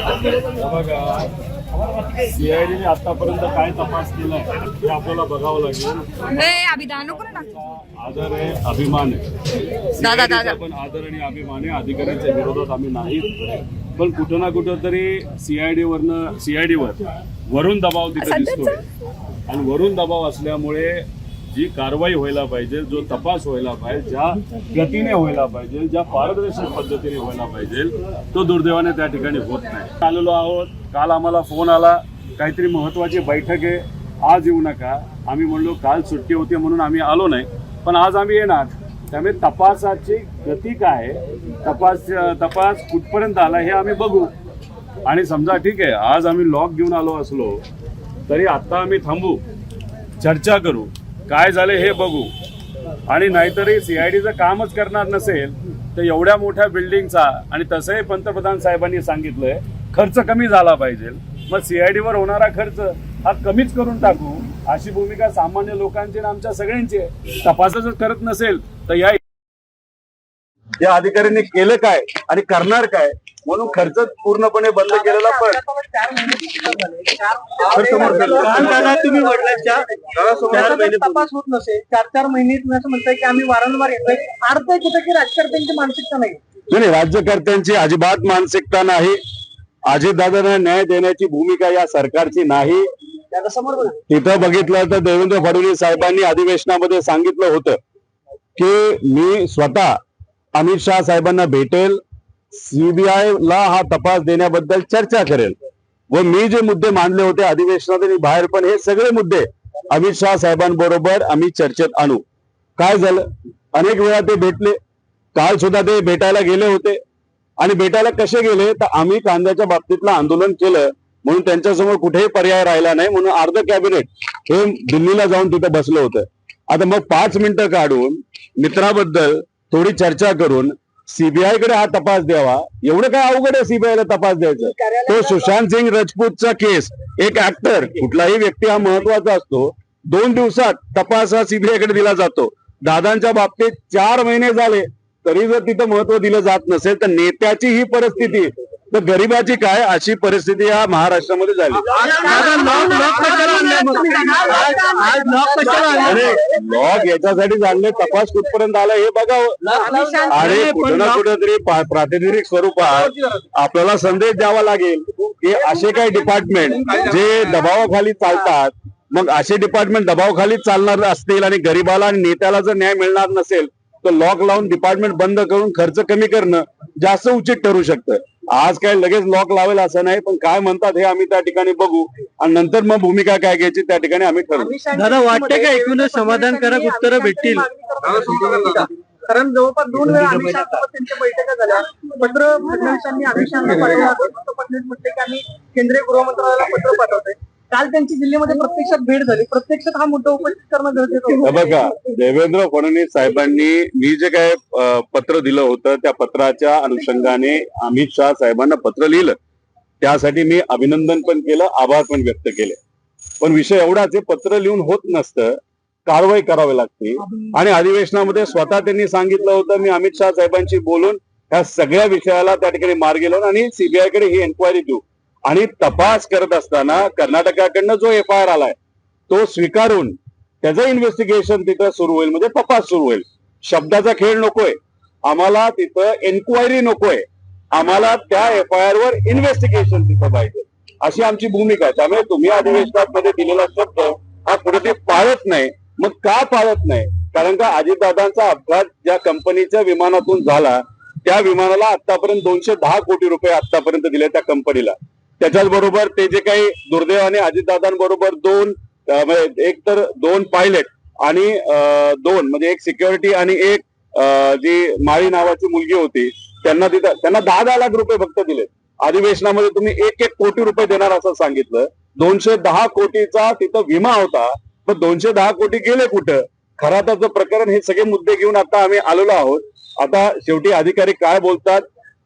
बघा, सीआयडीने आतापर्यंत काय तपास केलाय हे आपल्याला बघावं लागेल. आदर आहे, अभिमान आहे. दादा पण आदर आणि अभिमान आहे. अधिकाऱ्यांच्या विरोधात आम्ही नाहीत, पण कुठं ना कुठं तरी सीआयडीवर वरून दबाव तिथे दिसतोय. आणि वरून दबाव असल्यामुळे जी कारवाई व्हायला पाहिजे, जो तपास व्हायला पाहिजे, ज्या गतीने व्हायला पाहिजे, ज्या पारदर्शक पद्धतीने व्हायला पाहिजे, तो दुर्दैवाने त्या ठिकाणी होत नाही. आलेलो आहोत. काल आम्हाला फोन आला, काहीतरी महत्वाची बैठक आहे, आज येऊ नका. आम्ही म्हणलो काल सुट्टी होती म्हणून आम्ही आलो नाही, पण आज आम्ही येणार. त्यामुळे तपासाची गती काय आहे, तपास कुठपर्यंत आला हे आम्ही बघू. आणि समजा ठीक आहे, आज आम्ही लॉक घेऊन आलो असलो तरी आता आम्ही थांबू, चर्चा करू, काय झालं हे बघू. आणि नाहीतरी सीआयडीचं कामच करणार नसेल तर एवढ्या मोठ्या बिल्डिंगचा, आणि तसंही पंतप्रधान साहेबांनी सांगितलंय खर्च कमी झाला पाहिजे, मग सीआयडीवर होणारा खर्च हा कमीच करून टाकू, अशी भूमिका सामान्य लोकांची आणि आमच्या सगळ्यांची आहे. तपासच करत नसेल तर या अधिकाऱ्यांनी केलं काय आणि करणार काय, म्हणून खर्च पूर्णपणे बंद केलेला. पण तुम्ही तपास होत नसेल 4 महिने, तुम्ही असं म्हणताय की आम्ही वारंवार येतोय, अर्थ कुठे की राजकारत्यांची मानसिकता नाही. राज्यकर्त्यांची अजिबात मानसिकता नाही. अजितदादांना न्याय देण्याची भूमिका या सरकारची नाही. तिथं बघितलं तर देवेंद्र फडणवीस साहेबांनी अधिवेशनामध्ये सांगितलं होतं की मी स्वतः अमित शहा साहेबांना भेटेल, सीबीआय ला हा तपास देण्याबद्दल चर्चा करेल. व मी जे मुद्दे मांडले होते अधिवेशनात आणि बाहेर पण, हे सगळे मुद्दे अमित शहा साहेबांबरोबर आम्ही चर्चेत आणू. काय झालं, अनेक वेळा ते भेटले. काल सुद्धा ते भेटायला गेले होते. आणि भेटायला कसे गेले तर आम्ही कांद्याच्या बाबतीतलं आंदोलन केलं म्हणून त्यांच्यासमोर कुठेही पर्याय राहिला नाही, म्हणून अर्ध कॅबिनेट हे दिल्लीला जाऊन तिथे बसलं होतं. आता मग 5 मिनिटं काढून मित्राबद्दल थोडी चर्चा करून सीबीआय कडे हा तपास द्यावा, एवढं काय अवघड आहे सीबीआयला तपास द्यायचं? तो सुशांत सिंग राजपूतचा केस, एक ऍक्टर, कुठलाही व्यक्ती हा महत्वाचा असतो, 2 दिवसात तपास हा सीबीआय कडे दिला जातो. दादांच्या बाबतीत 4 महिने झाले तरी जर तिथं महत्व दिलं जात नसेल तर नेत्याची ही परिस्थिती, तर गरीबाची काय, अशी परिस्थिती या महाराष्ट्रामध्ये झाली. लॉक याच्यासाठी झाले, तपास कुठपर्यंत आला हे बघावं. आणि कुठं ना कुठं तरी प्रातिनिधिक स्वरूपात आपल्याला संदेश द्यावा लागेल की असे काही डिपार्टमेंट जे दबावाखाली चालतात, मग असे डिपार्टमेंट दबावाखाली चालणार असतील आणि गरीबाला आणि नेत्याला जर न्याय मिळणार नसेल तर लॉक लावून डिपार्टमेंट बंद करून खर्च कमी करणं जास्त उचित ठरू शकतं. आज काय लगेच लॉक लावेल असं नाही, पण काय म्हणतात हे आम्ही त्या ठिकाणी बघू आणि नंतर मग भूमिका काय घ्यायची त्या ठिकाणी आम्ही ठरवू. दादा, वाटते का एकूणच समाधानकारक उत्तरं भेटतील? कारण जवळपास 2 वेळा अमित शहा त्यांच्या बैठका झाल्या. पत्र फडणवीसांनी अमित शहाना पाठवलं, फडणवीस म्हटले की आम्ही केंद्रीय गृहमंत्रालयाला पत्र पाठवतोय. काल त्यांची दिल्लीमध्ये प्रत्यक्षात भेट झाली. प्रत्यक्षात हा मुद्दा उपस्थित करणं गरजेचं होतं. बघा, देवेंद्र फडणवीस साहेबांनी मी जे काय पत्र दिलं होतं त्या पत्राच्या अनुषंगाने अमित शहा साहेबांना पत्र लिहिलं, त्यासाठी मी अभिनंदन पण केलं, आभार पण व्यक्त केले. पण विषय एवढाच आहे, पत्र लिहून होत नसतं, कारवाई करावी लागते. आणि अधिवेशनामध्ये स्वतः त्यांनी सांगितलं होतं मी अमित शहा साहेबांशी बोलून ह्या सगळ्या विषयाला त्या ठिकाणी मार्गी लावून आणि सीबीआय कडे ही एन्क्वायरी देऊ. आणि तपास करत असताना कर्नाटकाकडनं जो FIR आलाय तो स्वीकारून त्याचं इन्व्हेस्टिगेशन तिथं सुरू होईल, म्हणजे तपास सुरू होईल. शब्दाचा खेळ नकोय आम्हाला, तिथं एन्क्वायरी नकोय आम्हाला, त्या FIR वर इन्व्हेस्टिगेशन तिथं पाहिजे, अशी आमची भूमिका आहे. त्यामुळे तुम्ही अधिवेशनात मध्ये दिलेला शब्द हा कुठे ते पाळत नाही. मग का पाळत नाही? कारण का अजितदादांचा अपघात ज्या कंपनीच्या विमानातून झाला त्या विमानाला आतापर्यंत 210 कोटी रुपये आतापर्यंत दिले त्या कंपनीला. त्याच्याच बरोबर ते जे काही दुर्दैवाने अजितदादांबरोबर एक तर 2 पायलट आणि 2 म्हणजे एक सिक्युरिटी आणि एक जी माळी नावाची मुलगी होती, त्यांना 10 लाख रुपये फक्त दिले. अधिवेशनामध्ये तुम्ही 1 कोटी रुपये देणार असं सांगितलं. 210 कोटीचा तिथं विमा होता, पण 210 कोटी गेले कुठं? खराताचं प्रकरण, हे सगळे मुद्दे घेऊन आता आम्ही आलेलो आहोत. आता शेवटी अधिकारी काय बोलतात,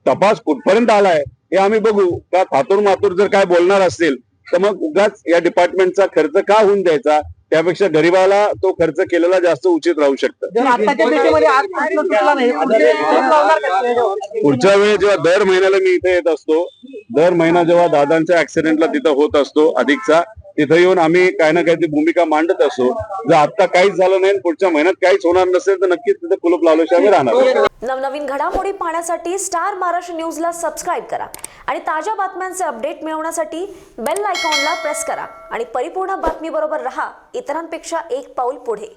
तपास कुठपर्यंत आलाय हे आम्ही बघू. का थातूर मातूर जर काय बोलणार असतील तर मग उगाच या डिपार्टमेंटचा खर्च का होऊन द्यायचा, त्यापेक्षा गरीबाला तो खर्च केलेला जास्त उचित राहू शकतं. जर आताच्या भेटीमध्ये आज प्रश्न सुटला नाही लावणार का? पुढच्या वेळी जेव्हा दर महिन्याला मी इथे येत असतो, दर महिना जेव्हा दादांच्या ऍक्सिडेंटला तिथं होत असतो अधिकचा, तिथं येऊन आम्ही काही ना काही भूमिका मांडत असतो. जर आता काहीच झालं नाही, पुढच्या महिन्यात काहीच होणार नसेल तर नक्कीच तिथे कुलूप लावल्याशिवाय राहणार. नवनवीन घडामोडी पाहण्यासाठी स्टार महाराष्ट्र न्यूजला सबस्क्राईब करा आणि ताज्या बातम्यांचे अपडेट मिळवण्यासाठी बेल आयकॉनला प्रेस करा आणि परिपूर्ण बातमी बरोबर रहा, इतरांपेक्षा एक पाऊल पुढे.